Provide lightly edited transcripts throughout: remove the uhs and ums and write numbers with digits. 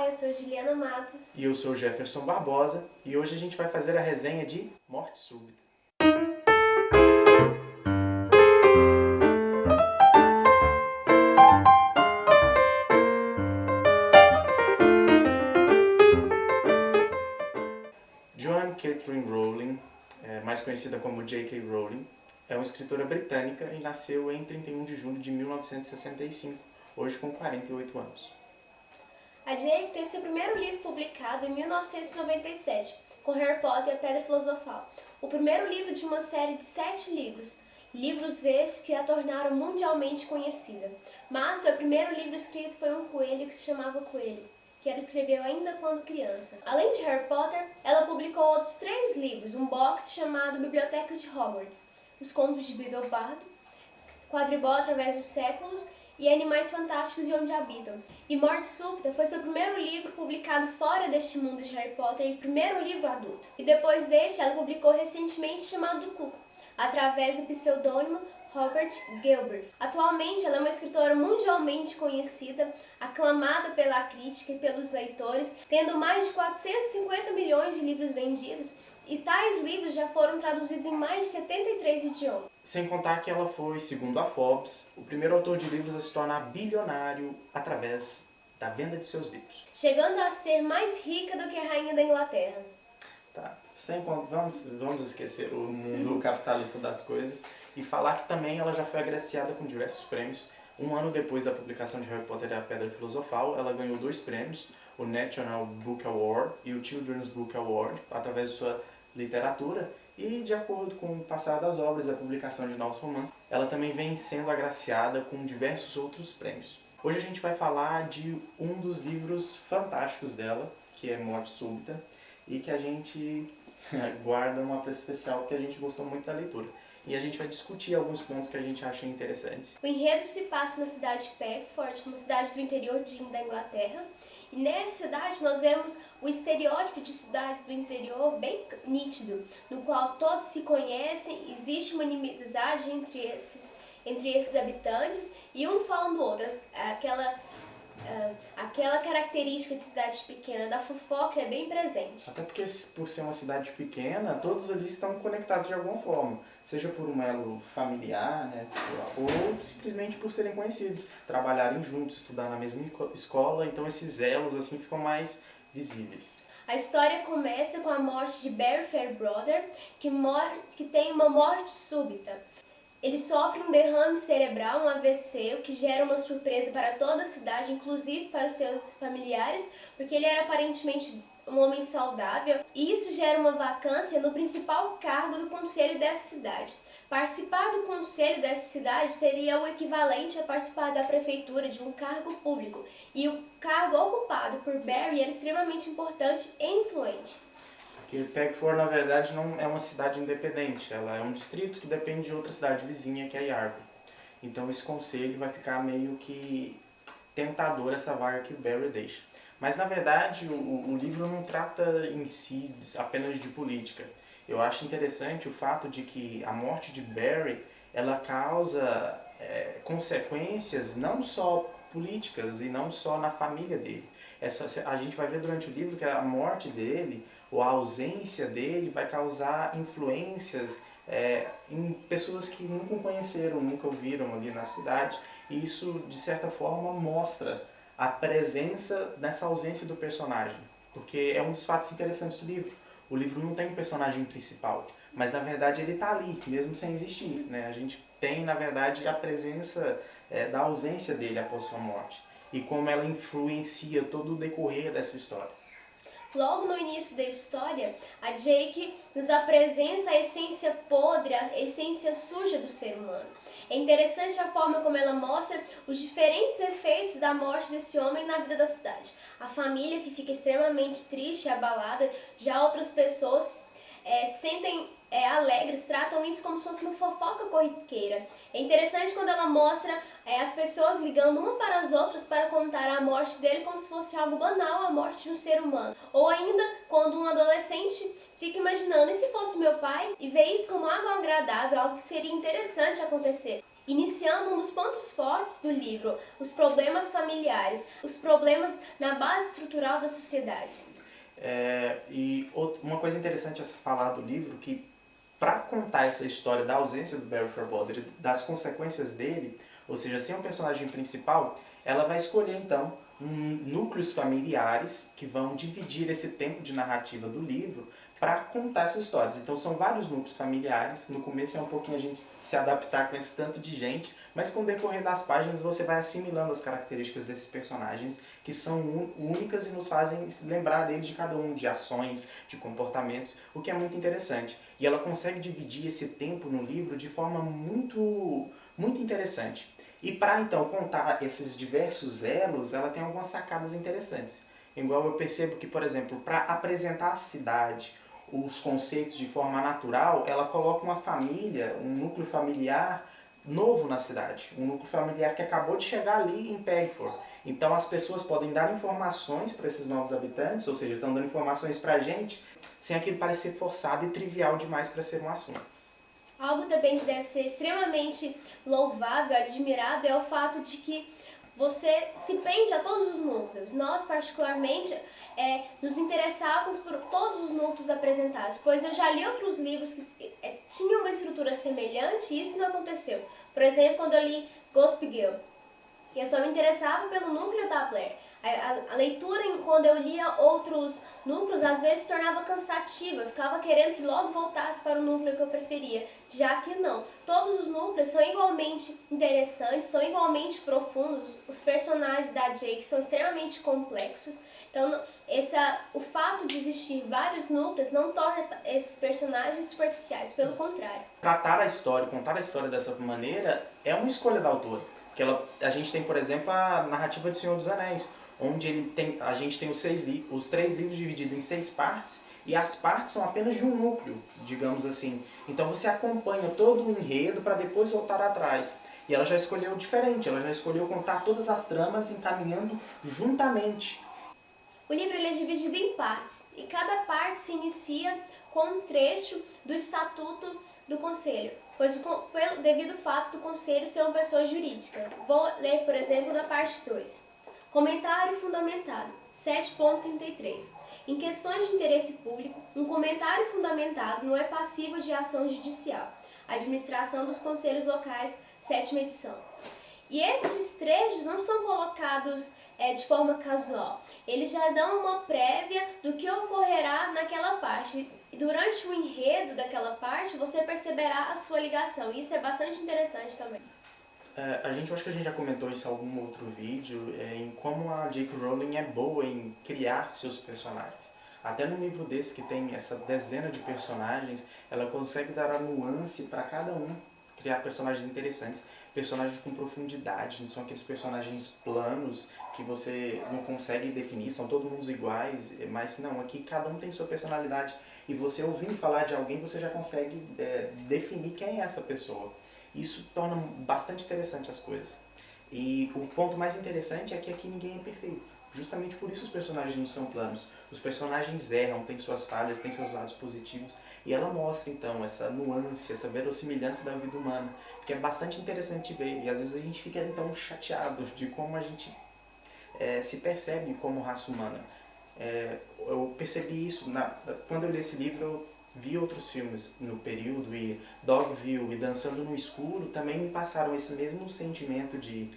eu sou Juliana Matos. E eu sou Jefferson Barbosa, e hoje a gente vai fazer a resenha de Morte Súbita. Joanne Catherine Rowling, mais conhecida como J.K. Rowling, é uma escritora britânica e nasceu em 31 de julho de 1965, hoje com 48 anos. A J.K. teve seu primeiro livro publicado em 1997, com Harry Potter e a Pedra Filosofal, o primeiro livro de uma série de 7 livros, livros estes que a tornaram mundialmente conhecida. Mas seu primeiro livro escrito foi um coelho que se chamava Coelho, que ela escreveu ainda quando criança. Além de Harry Potter, ela publicou outros 3 livros, um box chamado Biblioteca de Hogwarts, Os Contos de Bidobardo, Quadribol através dos séculos e Animais Fantásticos e Onde Habitam. E Morte Súbita foi seu primeiro livro publicado fora deste mundo de Harry Potter e primeiro livro adulto. E depois deste, ela publicou recentemente chamado Do Cuco, através do pseudônimo Robert Gilbert. Atualmente, ela é uma escritora mundialmente conhecida, aclamada pela crítica e pelos leitores, tendo mais de 450 milhões de livros vendidos, e tais livros já foram traduzidos em mais de 73 idiomas. Sem contar que ela foi, segundo a Forbes, o primeiro autor de livros a se tornar bilionário através da venda de seus livros. Chegando a ser mais rica do que a rainha da Inglaterra. Tá. Vamos esquecer o mundo capitalista das coisas e falar que também ela já foi agraciada com diversos prêmios. Um ano depois da publicação de Harry Potter e a Pedra Filosofal, ela ganhou 2 prêmios, o National Book Award e o Children's Book Award, através de sua literatura, e de acordo com o passar das obras e a publicação de novos romances, ela também vem sendo agraciada com diversos outros prêmios. Hoje a gente vai falar de um dos livros fantásticos dela, que é Morte Súbita, e que a gente guarda um apreço especial porque a gente gostou muito da leitura. E a gente vai discutir alguns pontos que a gente acha interessantes. O enredo se passa na cidade de Peckford, uma cidade do interior da Inglaterra. E nessa cidade nós vemos o estereótipo de cidades do interior bem nítido, no qual todos se conhecem, existe uma inimizade entre esses habitantes e um falando do outro. Aquela característica de cidade pequena da fofoca é bem presente. Até porque, por ser uma cidade pequena, todos ali estão conectados de alguma forma. Seja por um elo familiar, né, ou simplesmente por serem conhecidos. Trabalharem juntos, estudar na mesma escola, então esses elos assim ficam mais visíveis. A história começa com a morte de Barry Fairbrother, que tem uma morte súbita. Ele sofre um derrame cerebral, um AVC, o que gera uma surpresa para toda a cidade, inclusive para os seus familiares, porque ele era aparentemente um homem saudável, e isso gera uma vacância no principal cargo do conselho dessa cidade. Participar do conselho dessa cidade seria o equivalente a participar da prefeitura de um cargo público, e o cargo ocupado por Barry era extremamente importante e influente. Porque Peckford, na verdade, não é uma cidade independente, ela é um distrito que depende de outra cidade vizinha, que é Yardley. Então esse conselho vai ficar meio que tentador essa vaga que o Barry deixa. Mas, na verdade, o livro não trata em si apenas de política. Eu acho interessante o fato de que a morte de Barry, ela causa consequências não só políticas e não só na família dele. A gente vai ver durante o livro que a morte dele, ou a ausência dele, vai causar influências em pessoas que nunca o conheceram, nunca o viram ali na cidade. E isso, de certa forma, mostra a presença dessa ausência do personagem. Porque é um dos fatos interessantes do livro. O livro não tem um personagem principal, mas na verdade ele está ali, mesmo sem existir, né? A gente tem, na verdade, a presença da ausência dele após sua morte. E como ela influencia todo o decorrer dessa história. Logo no início da história, a J.K. nos apresenta a essência podre, a essência suja do ser humano. É interessante a forma como ela mostra os diferentes efeitos da morte desse homem na vida da cidade. A família, que fica extremamente triste e abalada, já outras pessoas sentem alegres, tratam isso como se fosse uma fofoca corriqueira. É interessante quando ela mostra as pessoas ligando uma para as outras para contar a morte dele como se fosse algo banal, a morte de um ser humano. Ou ainda quando um adolescente fica imaginando, e se fosse meu pai? E vê isso como algo agradável, algo que seria interessante acontecer. iniciando um dos pontos fortes do livro, os problemas familiares, os problemas na base estrutural da sociedade. Uma coisa interessante a se falar do livro, que para contar essa história da ausência do Barry Forebodler, das consequências dele, ou seja, sem um personagem principal, ela vai escolher então núcleos familiares que vão dividir esse tempo de narrativa do livro para contar essas histórias. Então são vários núcleos familiares, no começo é um pouquinho a gente se adaptar com esse tanto de gente, mas com o decorrer das páginas você vai assimilando as características desses personagens que são únicas e nos fazem lembrar deles de cada um, de ações, de comportamentos, o que é muito interessante. E ela consegue dividir esse tempo no livro de forma muito interessante. E para então contar esses diversos elos, ela tem algumas sacadas interessantes. Igual eu percebo que, por exemplo, para apresentar a cidade, os conceitos de forma natural, ela coloca uma família, um núcleo familiar novo na cidade. Um núcleo familiar que acabou de chegar ali em Pegford. Então as pessoas podem dar informações para esses novos habitantes, ou seja, estão dando informações para a gente, sem aquilo parecer forçado e trivial demais para ser um assunto. Algo também que deve ser extremamente louvável, admirado, é o fato de que você se prende a todos os núcleos. Nós, particularmente, nos interessávamos por todos os núcleos apresentados, pois eu já li outros livros que tinham uma estrutura semelhante e isso não aconteceu. Por exemplo, quando eu li Gossip Girl, eu só me interessava pelo núcleo da Blair. A leitura, quando eu lia outros núcleos, às vezes se tornava cansativa. Eu ficava querendo que logo voltasse para o núcleo que eu preferia. Já que não. Todos os núcleos são igualmente interessantes, são igualmente profundos. Os personagens da Jake são extremamente complexos. Então, o fato de existir vários núcleos não torna esses personagens superficiais. Pelo contrário. Tratar a história, contar a história dessa maneira é uma escolha da autora. A gente tem, por exemplo, a narrativa de Senhor dos Anéis, onde a gente tem os 3 livros divididos em 6 partes, e as partes são apenas de um núcleo, digamos assim. Então você acompanha todo o enredo para depois voltar atrás. E ela já escolheu diferente, ela já escolheu contar todas as tramas encaminhando juntamente. O livro é dividido em partes, e cada parte se inicia com um trecho do Estatuto do Conselho, pois devido ao fato do Conselho ser uma pessoa jurídica. Vou ler, por exemplo, da parte 2. Comentário fundamentado, 7.33. Em questões de interesse público, um comentário fundamentado não é passível de ação judicial. Administração dos Conselhos Locais, 7ª edição. E esses trechos não são colocados de forma casual. Eles já dão uma prévia do que ocorrerá naquela parte. E durante o enredo daquela parte, você perceberá a sua ligação. Isso é bastante interessante também. Eu acho que a gente já comentou isso em algum outro vídeo, em como a J.K. Rowling é boa em criar seus personagens. Até no livro desse, que tem essa dezena de personagens, ela consegue dar a nuance para cada um, criar personagens interessantes, personagens com profundidade, não são aqueles personagens planos que você não consegue definir, são todos mundo iguais, mas não, aqui cada um tem sua personalidade e você ouvindo falar de alguém, você já consegue definir quem é essa pessoa. Isso torna bastante interessante as coisas. E o ponto mais interessante é que aqui ninguém é perfeito. Justamente por isso os personagens não são planos. Os personagens erram, têm suas falhas, têm seus lados positivos. E ela mostra, então, essa nuance, essa verossimilhança da vida humana, que é bastante interessante ver. E às vezes a gente fica, então, chateado de como a gente se percebe como raça humana. Eu percebi isso, quando eu li esse livro, eu vi outros filmes no período, e Dogville e Dançando no Escuro também me passaram esse mesmo sentimento de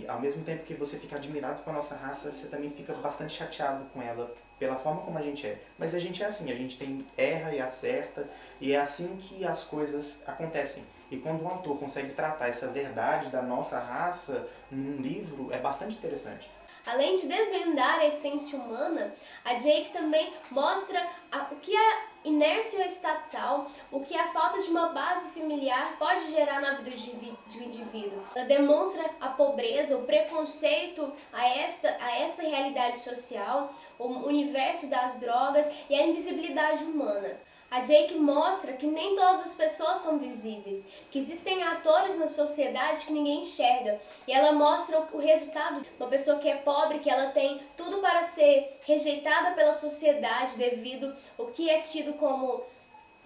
ao mesmo tempo que você fica admirado com a nossa raça, você também fica bastante chateado com ela, pela forma como a gente é. Mas a gente é assim, a gente erra e acerta, e é assim que as coisas acontecem. E quando um autor consegue tratar essa verdade da nossa raça num livro, é bastante interessante. Além de desvendar a essência humana, a Jake também mostra o que a inércia estatal, o que a falta de uma base familiar pode gerar na vida de um indivíduo. Ela demonstra a pobreza, o preconceito a esta realidade social, o universo das drogas e a invisibilidade humana. A Jake mostra que nem todas as pessoas são visíveis, que existem atores na sociedade que ninguém enxerga. E ela mostra o resultado de uma pessoa que é pobre, que ela tem tudo para ser rejeitada pela sociedade devido ao que é tido como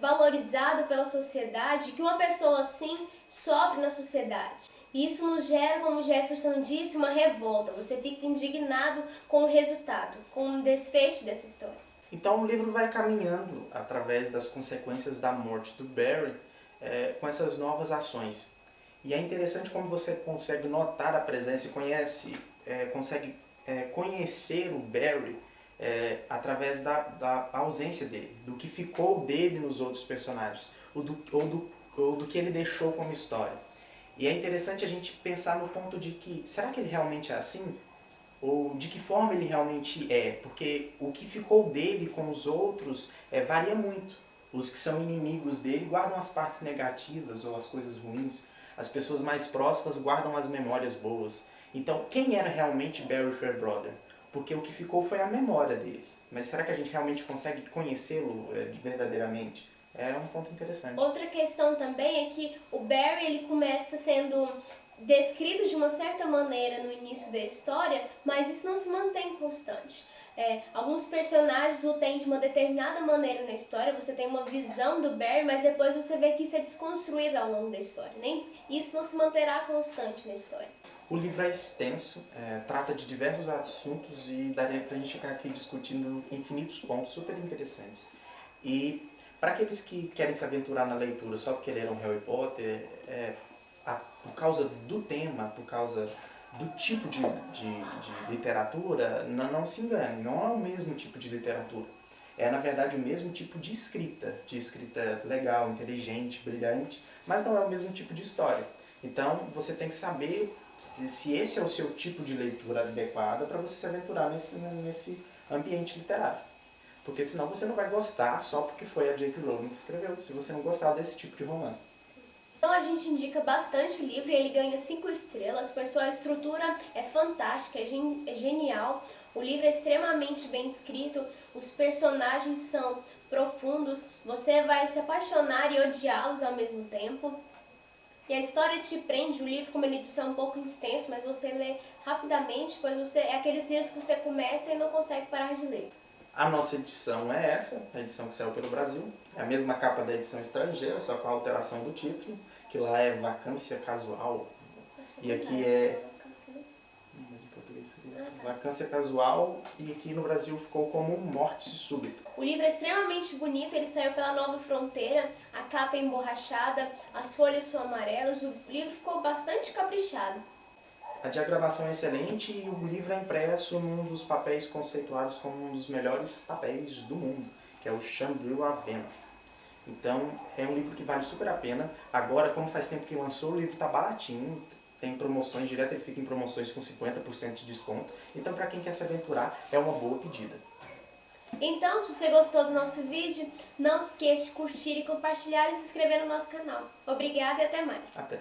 valorizado pela sociedade, que uma pessoa assim sofre na sociedade. Isso nos gera, como Jefferson disse, uma revolta. Você fica indignado com o resultado, com o desfecho dessa história. Então o livro vai caminhando através das consequências da morte do Barry com essas novas ações. E é interessante como você consegue notar a presença e consegue conhecer o Barry através da ausência dele, do que ficou dele nos outros personagens, ou do que ele deixou como história. E é interessante a gente pensar no ponto de que, será que ele realmente é assim? Ou de que forma ele realmente é? Porque o que ficou dele com os outros varia muito. Os que são inimigos dele guardam as partes negativas ou as coisas ruins. As pessoas mais próximas guardam as memórias boas. Então, quem era realmente Barry Fairbrother? Porque o que ficou foi a memória dele. Mas será que a gente realmente consegue conhecê-lo verdadeiramente? É um ponto interessante. Outra questão também é que o Barry ele começa sendo descrito de uma certa maneira no início da história, mas isso não se mantém constante. Alguns personagens o têm de uma determinada maneira na história, você tem uma visão do Barry, mas depois você vê que isso é desconstruído ao longo da história. Isso não se manterá constante na história. O livro é extenso, trata de diversos assuntos e daria pra gente ficar aqui discutindo infinitos pontos super interessantes. E para aqueles que querem se aventurar na leitura só porque leram Harry Potter, por causa do tema, por causa do tipo de literatura, não se engane, não é o mesmo tipo de literatura. É, na verdade, o mesmo tipo de escrita legal, inteligente, brilhante, mas não é o mesmo tipo de história. Então, você tem que saber se esse é o seu tipo de leitura adequada para você se aventurar nesse ambiente literário. Porque senão você não vai gostar só porque foi a J.K. Rowling que escreveu, se você não gostar desse tipo de romance. Então a gente indica bastante o livro, ele ganha 5 estrelas, pois sua estrutura é fantástica, é genial. O livro é extremamente bem escrito, os personagens são profundos, você vai se apaixonar e odiá-los ao mesmo tempo. E a história te prende, o livro, como ele disse, é um pouco extenso, mas você lê rapidamente, pois é aqueles livros que você começa e não consegue parar de ler. A nossa edição é essa, a edição que saiu pelo Brasil. É a mesma capa da edição estrangeira, só com a alteração do título, que lá é Vacância Casual. E aqui mas em português seria Vacância Casual, e aqui no Brasil ficou como Morte Súbita. O livro é extremamente bonito, ele saiu pela Nova Fronteira, a capa é emborrachada, as folhas são amarelas, o livro ficou bastante caprichado. A diagramação é excelente e o livro é impresso num dos papéis conceituados como um dos melhores papéis do mundo, que é o Chambril Avena. Então, é um livro que vale super a pena. Agora, como faz tempo que lançou, o livro está baratinho, tem promoções, direto ele fica em promoções com 50% de desconto. Então, para quem quer se aventurar, é uma boa pedida. Então, se você gostou do nosso vídeo, não esqueça de curtir e compartilhar e se inscrever no nosso canal. Obrigada e até mais! Até!